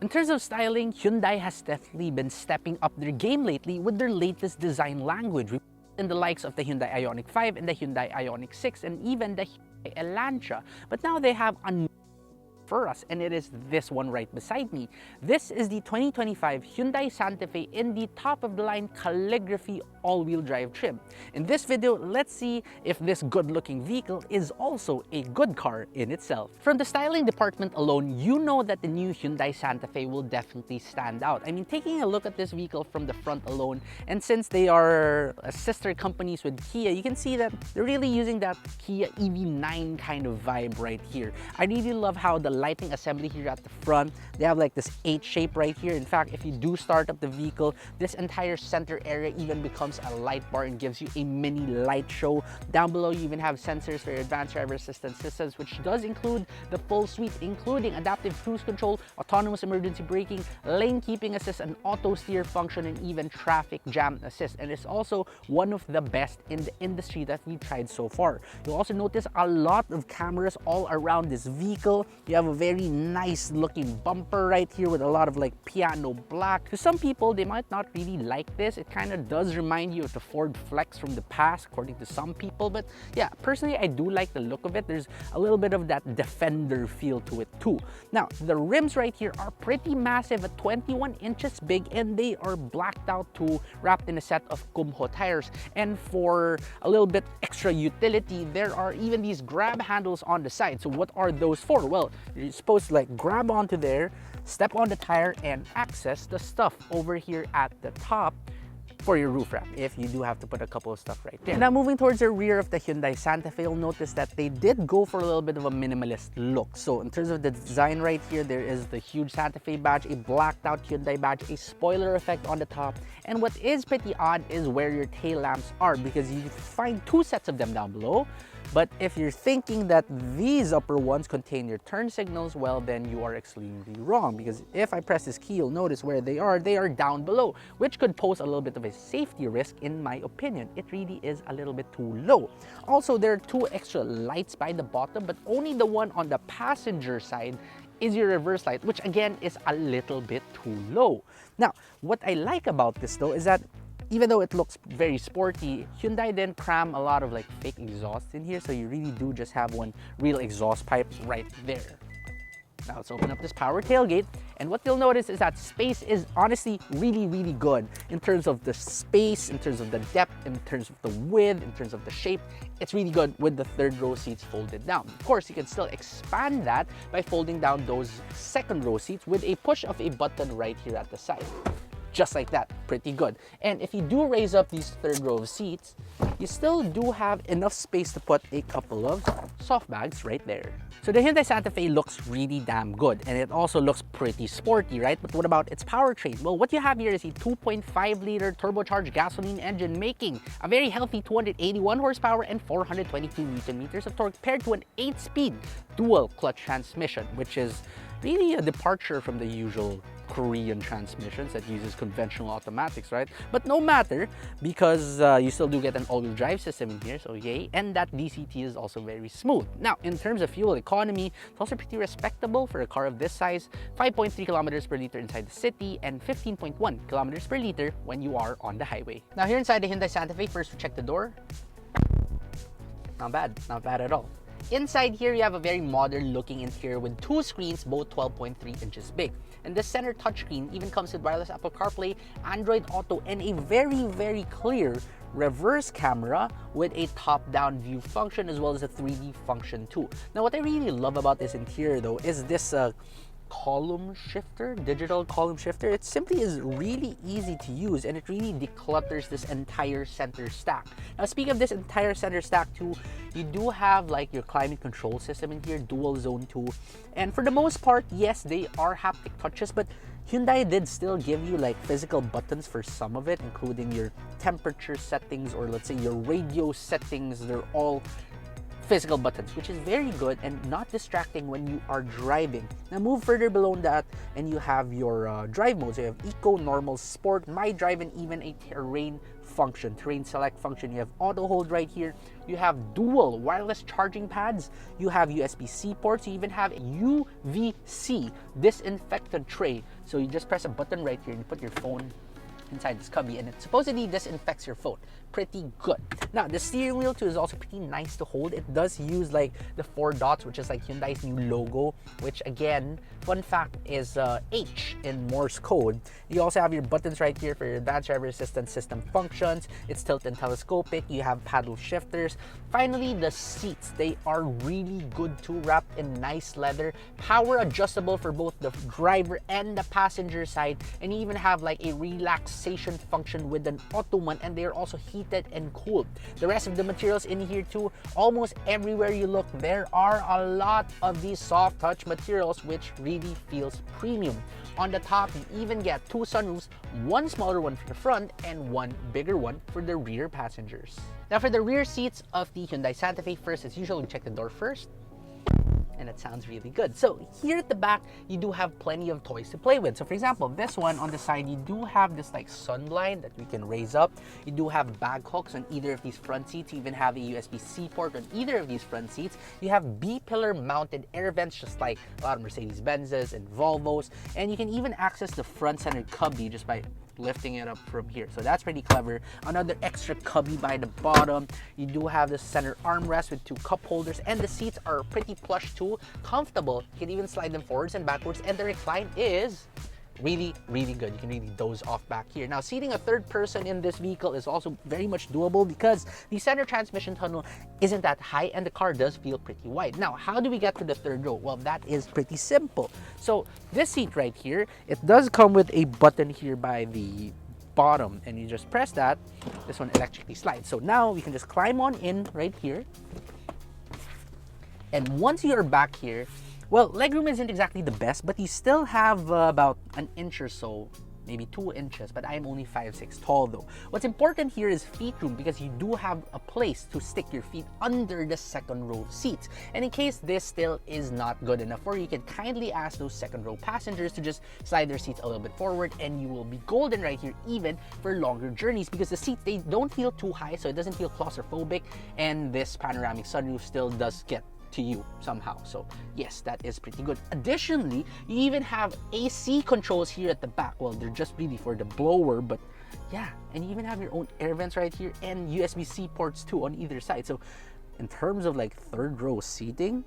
In terms of styling, Hyundai has definitely been stepping up their game lately with their latest design language in the likes of the Hyundai Ioniq 5 and the Hyundai Ioniq 6 and even the Hyundai Elantra. But now they have a for us, and it is this one right beside me. This is the 2025 Hyundai Santa Fe in the top-of-the-line Calligraphy all-wheel drive trim. In this video, let's see if this good-looking vehicle is also a good car in itself. From the styling department alone, you know that the new Hyundai Santa Fe will definitely stand out. I mean, taking a look at this vehicle from the front alone, and since they are sister companies with Kia, you can see that they're really using that Kia EV9 kind of vibe right here. I really love how the lighting assembly here at the front, they have like this H shape right here. In fact, if you do start up the vehicle, this entire center area even becomes a light bar and gives you a mini light show. Down below, you even have sensors for your advanced driver assistance systems, which does include the full suite, including adaptive cruise control, autonomous emergency braking, lane keeping assist, an auto steer function, and even traffic jam assist. And it's also one of the best in the industry that we've tried so far. You'll also notice a lot of cameras all around this vehicle. You have a very nice looking bumper right here with a lot of like piano black. To some people, they might not really like this. It kind of does remind you of the Ford Flex from the past, according to some people. But yeah, personally, I do like the look of it. There's a little bit of that Defender feel to it too. Now, the rims right here are pretty massive at 21 inches big, and they are blacked out too, wrapped in a set of Kumho tires. And for a little bit extra utility, there are even these grab handles on the side. So what are those for? Well, you're supposed to like grab onto there, step on the tire, and access the stuff over here at the top for your roof rack, if you do have to put a couple of stuff right there. Now, moving towards the rear of the Hyundai Santa Fe, you'll notice that they did go for a little bit of a minimalist look. So in terms of the design right here, there is the huge Santa Fe badge, a blacked out Hyundai badge, a spoiler effect on the top. And what is pretty odd is where your tail lamps are, because you find two sets of them down below. But if you're thinking that these upper ones contain your turn signals, well, then you are extremely wrong, because if I press this key, you'll notice where they are down below, which could pose a little bit of a safety risk in my opinion. It really is a little bit too low. Also, there are two extra lights by the bottom, but only the one on the passenger side is your reverse light, which again is a little bit too low. Now, what I like about this though is that even though it looks very sporty, Hyundai didn't cram a lot of like fake exhaust in here, so you really do just have one real exhaust pipe right there. Now let's open up this power tailgate, and what you'll notice is that space is honestly really good in terms of the space, in terms of the depth, in terms of the width, in terms of the shape. It's really good with the third row seats folded down. Of course, you can still expand that by folding down those second row seats with a push of a button right here at the side. Just like that, pretty good. And if you do raise up these third row of seats, you still do have enough space to put a couple of soft bags right there. So the Hyundai Santa Fe looks really damn good, and it also looks pretty sporty, right? But what about its powertrain? Well, what you have here is a 2.5-liter turbocharged gasoline engine making a very healthy 281 horsepower and 422 Nm of torque, paired to an 8-speed dual clutch transmission, which is really a departure from the usual Korean transmissions that uses conventional automatics, right? But no matter, because you still do get an all-wheel drive system in here, so yay. And that DCT is also very smooth. Now, in terms of fuel economy, it's also pretty respectable for a car of this size. 5.3 kilometers per liter inside the city and 15.1 kilometers per liter when you are on the highway. Now, here inside the Hyundai Santa Fe, first we check the door. Not bad at all. Inside here, you have a very modern looking interior with two screens, both 12.3 inches big. And the center touchscreen even comes with wireless Apple CarPlay, Android Auto, and a very clear reverse camera with a top-down view function as well as a 3D function too. Now, what I really love about this interior though is this column shifter, digital column shifter. It simply is really easy to use, and it really declutters this entire center stack. Now, speaking of this entire center stack too, you do have like your climate control system in here, dual zone 2, and for the most part, yes, they are haptic touches, but Hyundai did still give you like physical buttons for some of it, including your temperature settings or let's say your radio settings. They're all physical buttons, which is very good and not distracting when you are driving. Now move further below that and you have your drive modes. So you have Eco, Normal, Sport, My Drive, and even a terrain function, terrain select function. You have auto hold right here. You have dual wireless charging pads. You have USB-C ports. You even have a UVC disinfectant tray. So you just press a button right here and you put your phone inside this cubby and it supposedly disinfects your phone. Pretty good. Now the steering wheel too is also pretty nice to hold. It does use like the 4 dots, which is like Hyundai's new logo, which again, fun fact, is H in Morse code. You also have your buttons right here for your advanced driver assistance system functions. It's tilt and telescopic. You have paddle shifters. Finally, the seats, they are really good too, wrapped in nice leather, power adjustable for both the driver and the passenger side, and you even have like a relaxation function with an ottoman, and they're also heated and cooled. The rest of the materials in here too, almost everywhere you look, there are a lot of these soft touch materials, which really feels premium. On the top, you even get 2 sunroofs, one smaller one for the front and one bigger one for the rear passengers. Now for the rear seats of the Hyundai Santa Fe, first as usual, we check the door first. And it sounds really good. So here at the back, you do have plenty of toys to play with. So for example, this one on the side, you do have this like sun blind that we can raise up. You do have bag hooks on either of these front seats. You even have a USB-C port on either of these front seats. You have B-pillar mounted air vents, just like a lot of Mercedes-Benzes and Volvos. And you can even access the front center cubby just by lifting it up from here. So that's pretty clever. Another extra cubby by the bottom. You do have the center armrest with 2 cup holders, and the seats are pretty plush too, comfortable. You can even slide them forwards and backwards, and the recline is really, really good. You can really doze off back here. Now, seating a third person in this vehicle is also very much doable because the center transmission tunnel isn't that high and the car does feel pretty wide. Now, how do we get to the third row? Well, that is pretty simple. So this seat right here, it does come with a button here by the bottom, and you just press that. This one electrically slides. So now we can just climb on in right here. And once you're back here, well, legroom isn't exactly the best, but you still have about an inch or so, maybe 2 inches, but I'm only 5'6" tall though. What's important here is feet room, because you do have a place to stick your feet under the second row seats. And in case this still is not good enough for you, can kindly ask those second row passengers to just slide their seats a little bit forward, and you will be golden right here, even for longer journeys, because the seats, they don't feel too high, so it doesn't feel claustrophobic, and this panoramic sunroof still does get to you somehow. So yes, that is pretty good. Additionally, you even have AC controls here at the back. Well, they're just really for the blower, but yeah, and you even have your own air vents right here and USB-C ports too on either side. So in terms of like third row seating,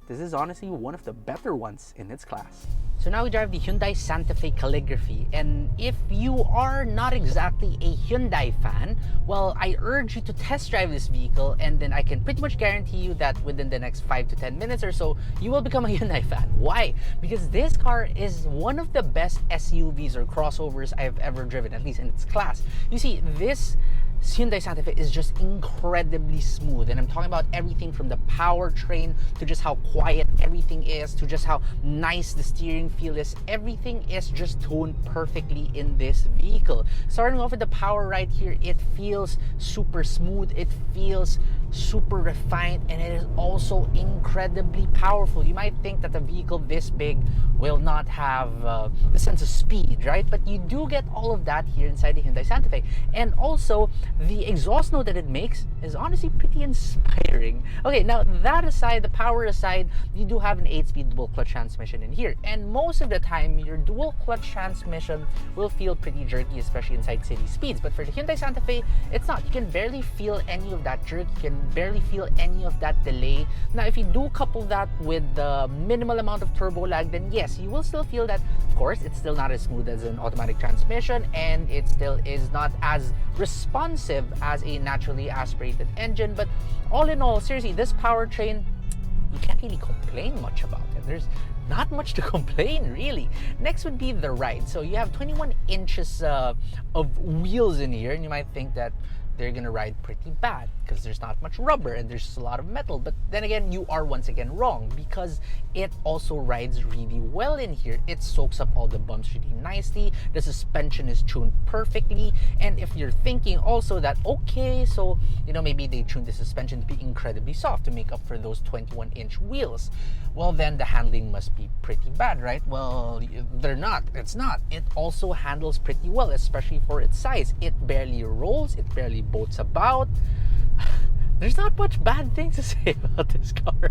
this is honestly one of the better ones in its class. So now we drive the Hyundai Santa Fe Calligraphy, and if you are not exactly a Hyundai fan, well, I urge you to test drive this vehicle, and then I can pretty much guarantee you that within the next 5 to 10 minutes or so, you will become a Hyundai fan. Why? Because this car is one of the best SUVs or crossovers I've ever driven, at least in its class. You see, this Hyundai Santa Fe is just incredibly smooth, and I'm talking about everything from the powertrain to just how quiet everything is, to just how nice the steering feel is. Everything is just toned perfectly in this vehicle. Starting off with the power right here, it feels super smooth, it feels super refined, and it is also incredibly powerful. You might think that a vehicle this big will not have the sense of speed, right? But you do get all of that here inside the Hyundai Santa Fe. And also, the exhaust note that it makes is honestly pretty inspiring. Okay, now that aside, the power aside, you do have an 8-speed dual clutch transmission in here. And most of the time, your dual clutch transmission will feel pretty jerky, especially inside city speeds. But for the Hyundai Santa Fe, it's not. You can barely feel any of that jerk. You can barely feel any of that delay. Now, if you do couple that with the minimal amount of turbo lag, then yes, you will still feel that. Of course, it's still not as smooth as an automatic transmission, and it still is not as responsive as a naturally aspirated engine. But all in all, seriously, this powertrain, you can't really complain much about it. There's not much to complain, really. Next would be the ride. So you have 21 inches of wheels in here, and you might think that, they're gonna ride pretty bad because there's not much rubber and there's just a lot of metal. But then again, you are once again wrong, because it also rides really well in here. It soaks up all the bumps really nicely. The suspension is tuned perfectly. And if you're thinking also that, okay, so maybe they tuned the suspension to be incredibly soft to make up for those 21-inch wheels, well, then the handling must be pretty bad, right? Well, they're not. It's not. It also handles pretty well, especially for its size. It barely rolls. It barely boats about. There's not much bad things to say about this car.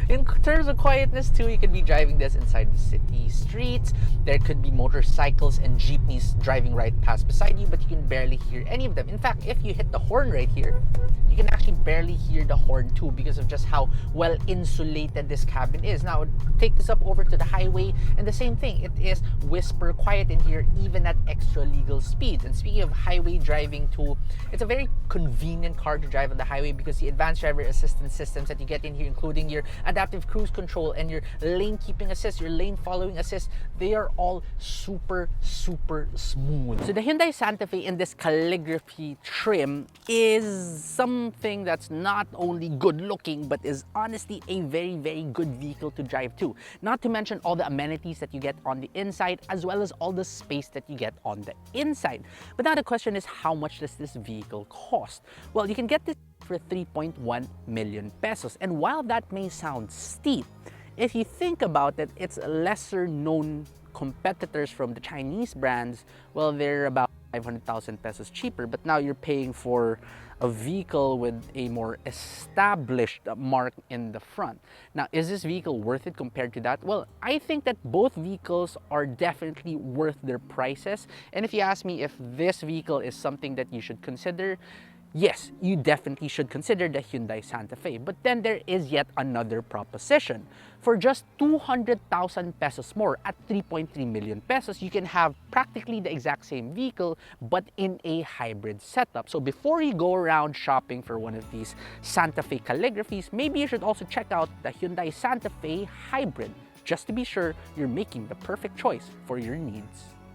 In terms of quietness too, you could be driving this inside the city streets. There could be motorcycles and jeepneys driving right past beside you, but you can barely hear any of them. In fact, if you hit the horn right here, you can actually barely hear the horn too, because of just how well insulated this cabin is. Now, take this up over to the highway, and the same thing. It is whisper quiet in here, even at extra legal speeds. And speaking of highway driving too, it's a very convenient car to drive on the highway, because the advanced driver assistance systems that you get in here, including your adaptive cruise control and your lane keeping assist, your lane following assist, they are all super smooth. So the Hyundai Santa Fe in this calligraphy trim is something that's not only good looking, but is honestly a very good vehicle to drive too. Not to mention all the amenities that you get on the inside, as well as all the space that you get on the inside. But now the question is, how much does this vehicle cost? Well, you can get this for 3.1 million pesos. And while that may sound steep, if you think about it, it's lesser known competitors from the Chinese brands, well, they're about 500,000 pesos cheaper, but now you're paying for a vehicle with a more established mark in the front. Now, is this vehicle worth it compared to that? Well, I think that both vehicles are definitely worth their prices. And if you ask me if this vehicle is something that you should consider, yes, you definitely should consider the Hyundai Santa Fe. But then there is yet another proposition. For just 200,000 pesos more, at 3.3 million pesos, you can have practically the exact same vehicle, but in a hybrid setup. So before you go around shopping for one of these Santa Fe calligraphies, maybe you should also check out the Hyundai Santa Fe Hybrid, just to be sure you're making the perfect choice for your needs.